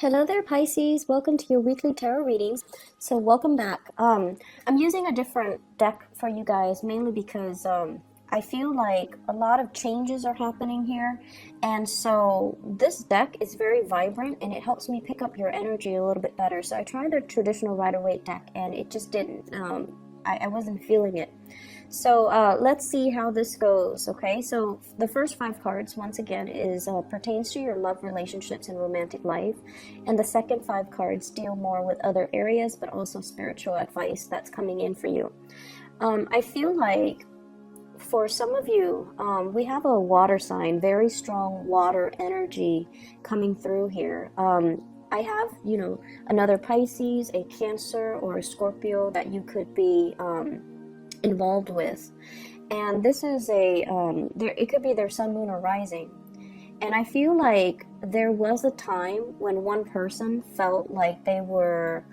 Hello there, Pisces. Welcome to your weekly tarot readings. So welcome back. I'm using a different deck for you guys, mainly because I feel like a lot of changes are happening here. And so this deck is very vibrant and it helps me pick up your energy a little bit better. So I tried the traditional Rider-Waite deck and it just didn't. I wasn't feeling it. So let's see how this goes, okay? So the first 5 cards, once again, is pertains to your love, relationships, and romantic life. And the second 5 cards deal more with other areas, but also spiritual advice that's coming in for you. I feel like for some of you, we have a water sign, very strong water energy coming through here. I have, another Pisces, a Cancer, or a Scorpio that you could be involved with, and this is it could be their sun, moon, or rising. And I feel like there was a time when one person felt like they were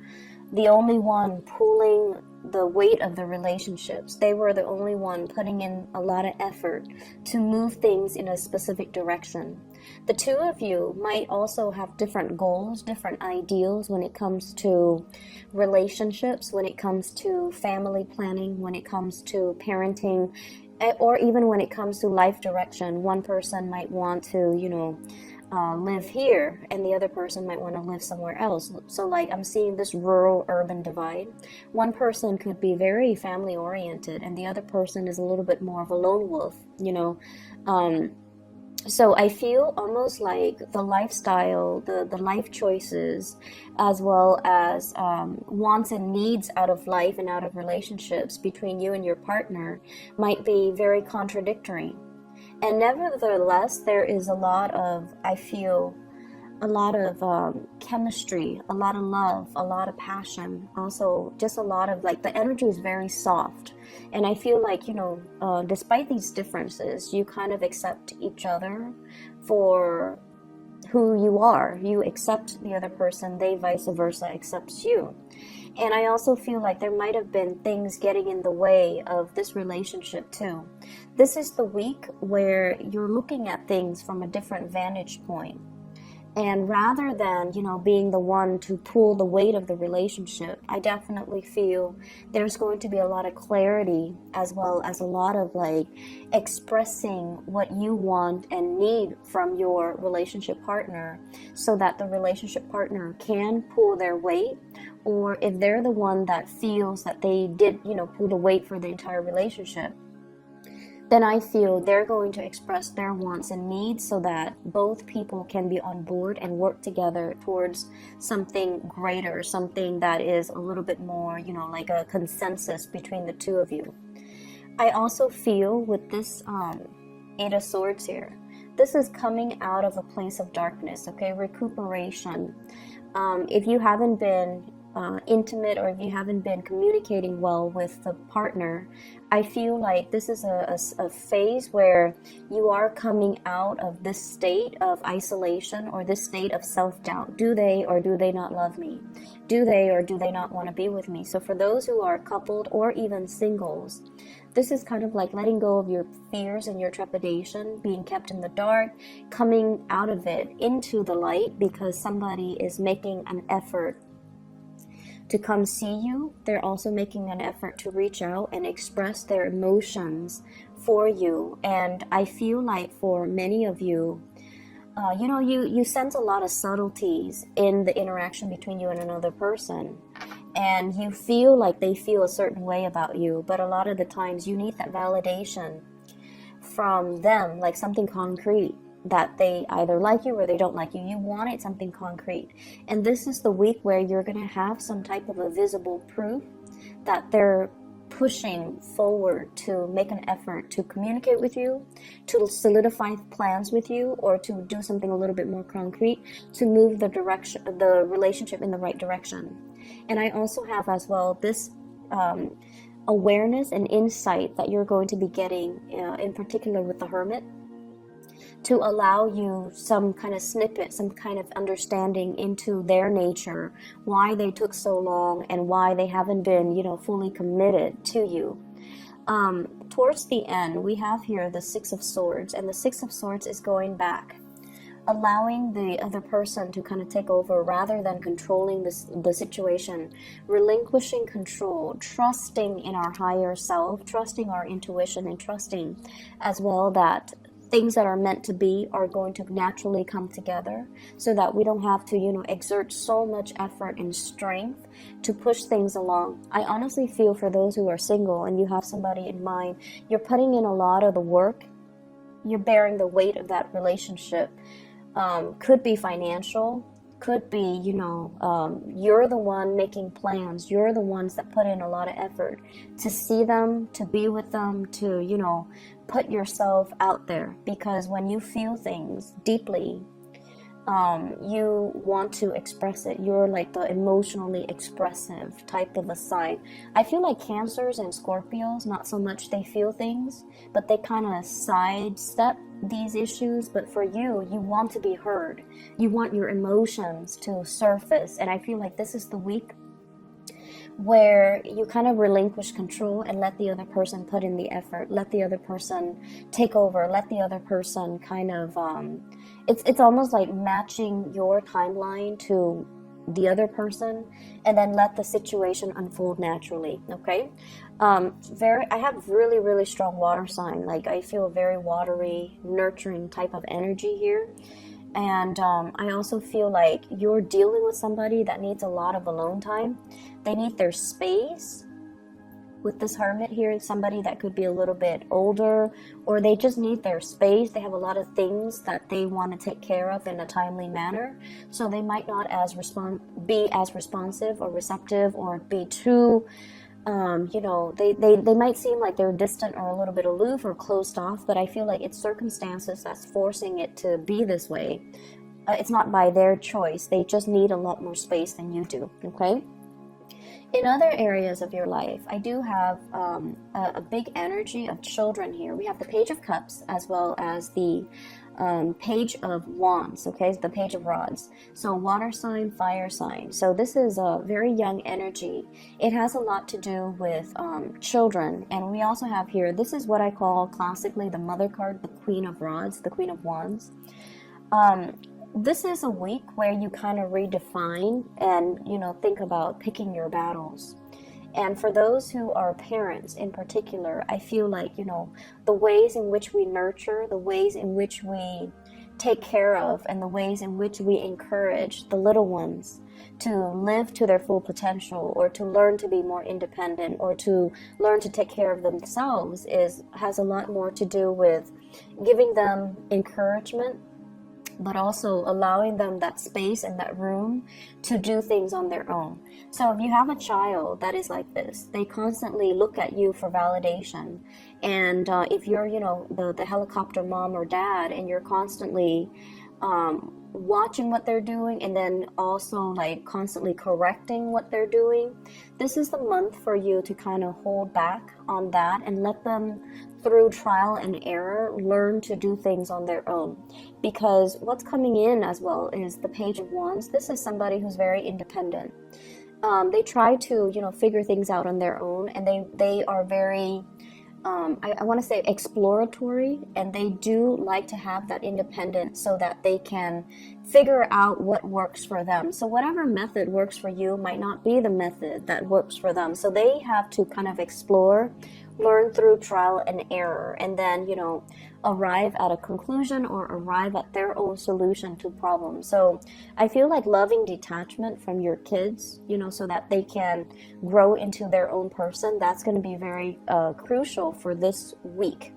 the only one pulling the weight of the relationships. They were the only one putting in a lot of effort to move things in a specific direction. The two of you might also have different goals, different ideals when it comes to relationships, when it comes to family planning, when it comes to parenting, or even when it comes to life direction. One person might want to, live here, and the other person might want to live somewhere else. So like I'm seeing this rural urban divide. One person could be very family oriented and the other person is a little bit more of a lone wolf, so I feel almost like the lifestyle, the life choices, as well as wants and needs out of life and out of relationships between you and your partner might be very contradictory. And nevertheless, there is a lot of, I feel, a lot of chemistry, a lot of love, a lot of passion. Also, just a lot of, like, the energy is very soft. And I feel like, despite these differences, you kind of accept each other for who you are. You accept the other person, they vice versa accepts you. And I also feel like there might have been things getting in the way of this relationship too. This is the week where you're looking at things from a different vantage point. And rather than, being the one to pull the weight of the relationship, I definitely feel there's going to be a lot of clarity, as well as a lot of expressing what you want and need from your relationship partner, so that the relationship partner can pull their weight. Or if they're the one that feels that they did, pull the weight for the entire relationship, then I feel they're going to express their wants and needs so that both people can be on board and work together towards something greater, something that is a little bit more, like a consensus between the two of you. I also feel with this 8 of Swords here, this is coming out of a place of darkness, okay? Recuperation. If you haven't been intimate, or if you haven't been communicating well with the partner, I feel like this is a phase where you are coming out of this state of isolation, or this state of self-doubt. Do they or do they not love me? Do they or do they not want to be with me? So for those who are coupled or even singles, this is kind of like letting go of your fears and your trepidation, being kept in the dark, coming out of it into the light because somebody is making an effort to come see you. They're also making an effort to reach out and express their emotions for you. And I feel like for many of you, you sense a lot of subtleties in the interaction between you and another person. And you feel like they feel a certain way about you. But a lot of the times you need that validation from them, like something concrete, that they either like you or they don't like you. You wanted something concrete. And this is the week where you're going to have some type of a visible proof that they're pushing forward to make an effort to communicate with you, to solidify plans with you, or to do something a little bit more concrete to move the relationship in the right direction. And I also have as well this awareness and insight that you're going to be getting, in particular with the Hermit, to allow you some kind of snippet, some kind of understanding into their nature, why they took so long and why they haven't been, fully committed to you. Towards the end, we have here the 6 of Swords, and the 6 of Swords is going back. allowing the other person to kind of take over rather than controlling the situation, relinquishing control, trusting in our higher self, trusting our intuition, and trusting as well that things that are meant to be are going to naturally come together, so that we don't have to, exert so much effort and strength to push things along. I honestly feel for those who are single and you have somebody in mind, you're putting in a lot of the work, you're bearing the weight of that relationship. Could be financial, could be, you're the one making plans, you're the ones that put in a lot of effort to see them, to be with them, to, put yourself out there, because when you feel things deeply, you want to express it. You're like the emotionally expressive type of a sign. I feel like Cancers and Scorpios, not so much they feel things, but they kind of sidestep these issues. But for you, you want to be heard. You want your emotions to surface. And I feel like this is the week where you kind of relinquish control and let the other person put in the effort, let the other person take over, let the other person kind of, it's almost like matching your timeline to the other person, and then let the situation unfold naturally, okay? I have really, really strong water sign. Like, I feel a very watery, nurturing type of energy here. And I also feel like you're dealing with somebody that needs a lot of alone time. They need their space. With this Hermit here, somebody that could be a little bit older, or they just need their space. They have a lot of things that they want to take care of in a timely manner. So they might not be as responsive or receptive, or be too, they might seem like they're distant or a little bit aloof or closed off, but I feel like it's circumstances that's forcing it to be this way. It's not by their choice. They just need a lot more space than you do, okay? In other areas of your life, I do have a big energy of children here. We have the Page of Cups as well as the Page of Wands, okay, the Page of Rods. So water sign, fire sign. So this is a very young energy. It has a lot to do with children. And we also have here, this is what I call classically the mother card, the Queen of Rods, the Queen of Wands. This is a week where you kind of redefine and, think about picking your battles. And for those who are parents in particular, I feel like, the ways in which we nurture, the ways in which we take care of, and the ways in which we encourage the little ones to live to their full potential, or to learn to be more independent, or to learn to take care of themselves has a lot more to do with giving them encouragement, but also allowing them that space and that room to do things on their own. So if you have a child that is like this, they constantly look at you for validation. And if you're, the helicopter mom or dad, and you're constantly watching what they're doing, and then also like constantly correcting what they're doing, this is the month for you to kind of hold back on that and let them, through trial and error, learn to do things on their own. Because what's coming in as well is the Page of Wands. This is somebody who's very independent. They try to, figure things out on their own, and they are very, I want to say exploratory, and they do like to have that independence so that they can figure out what works for them. So whatever method works for you might not be the method that works for them. So they have to kind of explore, learn through trial and error, and then, arrive at a conclusion or arrive at their own solution to problems. So I feel like loving detachment from your kids, so that they can grow into their own person, that's going to be very crucial for this week.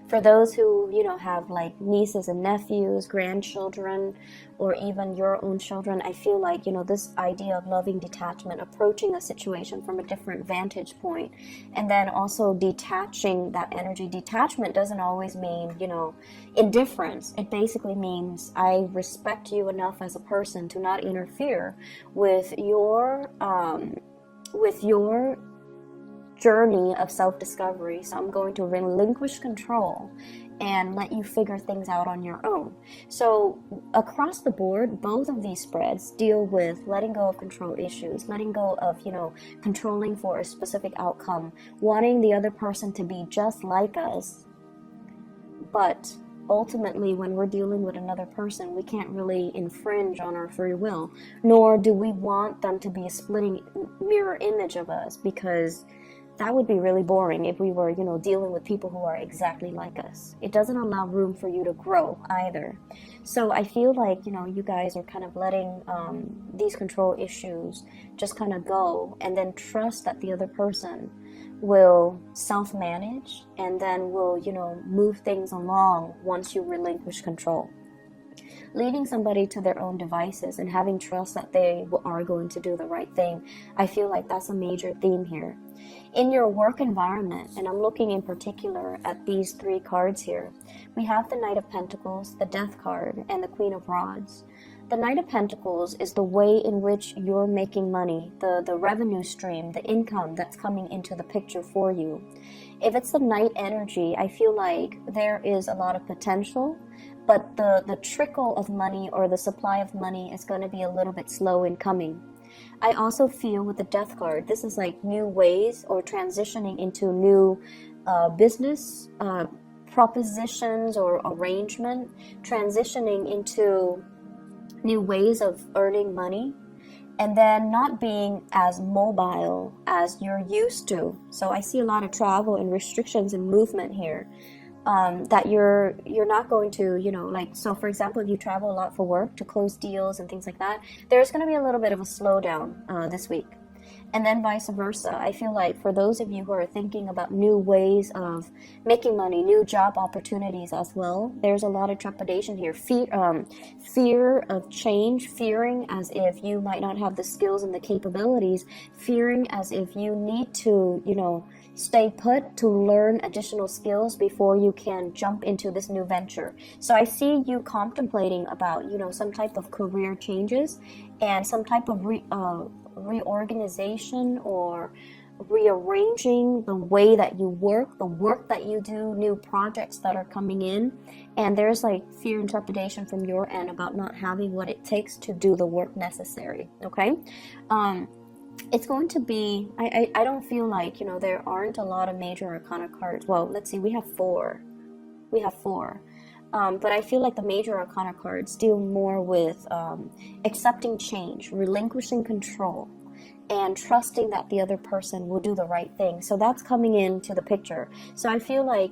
For those who, have like nieces and nephews, grandchildren, or even your own children, I feel like, this idea of loving detachment, approaching a situation from a different vantage point, and then also detaching that energy. Detachment doesn't always mean, indifference. It basically means I respect you enough as a person to not interfere with your journey of self-discovery. So I'm going to relinquish control and let you figure things out on your own. So across the board, both of these spreads deal with letting go of control issues, letting go of, controlling for a specific outcome, wanting the other person to be just like us, but ultimately, when we're dealing with another person, we can't really infringe on our free will, nor do we want them to be a splitting mirror image of us, because that would be really boring if we were, dealing with people who are exactly like us. It doesn't allow room for you to grow either. So I feel like, you guys are kind of letting these control issues just kind of go, and then trust that the other person will self-manage, and then will, move things along once you relinquish control. Leaving somebody to their own devices and having trust that they are going to do the right thing, I feel like that's a major theme here. In your work environment, and I'm looking in particular at these 3 cards here, we have the Knight of Pentacles, the Death card, and the Queen of Rods. The Knight of Pentacles is the way in which you're making money, the revenue stream, the income that's coming into the picture for you. If it's the Knight energy, I feel like there is a lot of potential, but the trickle of money or the supply of money is going to be a little bit slow in coming. I also feel with the Death card, this is like new ways or transitioning into new business propositions or arrangement, transitioning into new ways of earning money, and then not being as mobile as you're used to. So I see a lot of travel and restrictions and movement here. That you're not going to, so for example, if you travel a lot for work to close deals and things like that, there's going to be a little bit of a slowdown this week. And then vice versa. I feel like for those of you who are thinking about new ways of making money, new job opportunities as well, there's a lot of trepidation here. Fear of change, fearing as if you might not have the skills and the capabilities, fearing as if you need to, stay put to learn additional skills before you can jump into this new venture. So I see you contemplating about, some type of career changes and some type of reorganization or rearranging the way that you work, the work that you do, new projects that are coming in. And there's like fear and trepidation from your end about not having what it takes to do the work necessary. Okay. It's going to be, I don't feel like, there aren't a lot of major arcana cards. Well, let's see, we have 4. But I feel like the major arcana cards deal more with accepting change, relinquishing control, and trusting that the other person will do the right thing. So that's coming into the picture. So I feel like,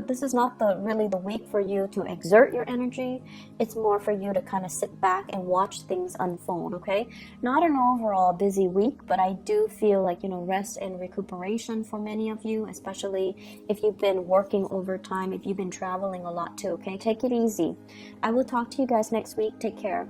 this is not really the week for you to exert your energy. It's more for you to kind of sit back and watch things unfold, okay? Not an overall busy week, but I do feel like, rest and recuperation for many of you, especially if you've been working overtime, if you've been traveling a lot too, okay? Take it easy. I will talk to you guys next week. Take care.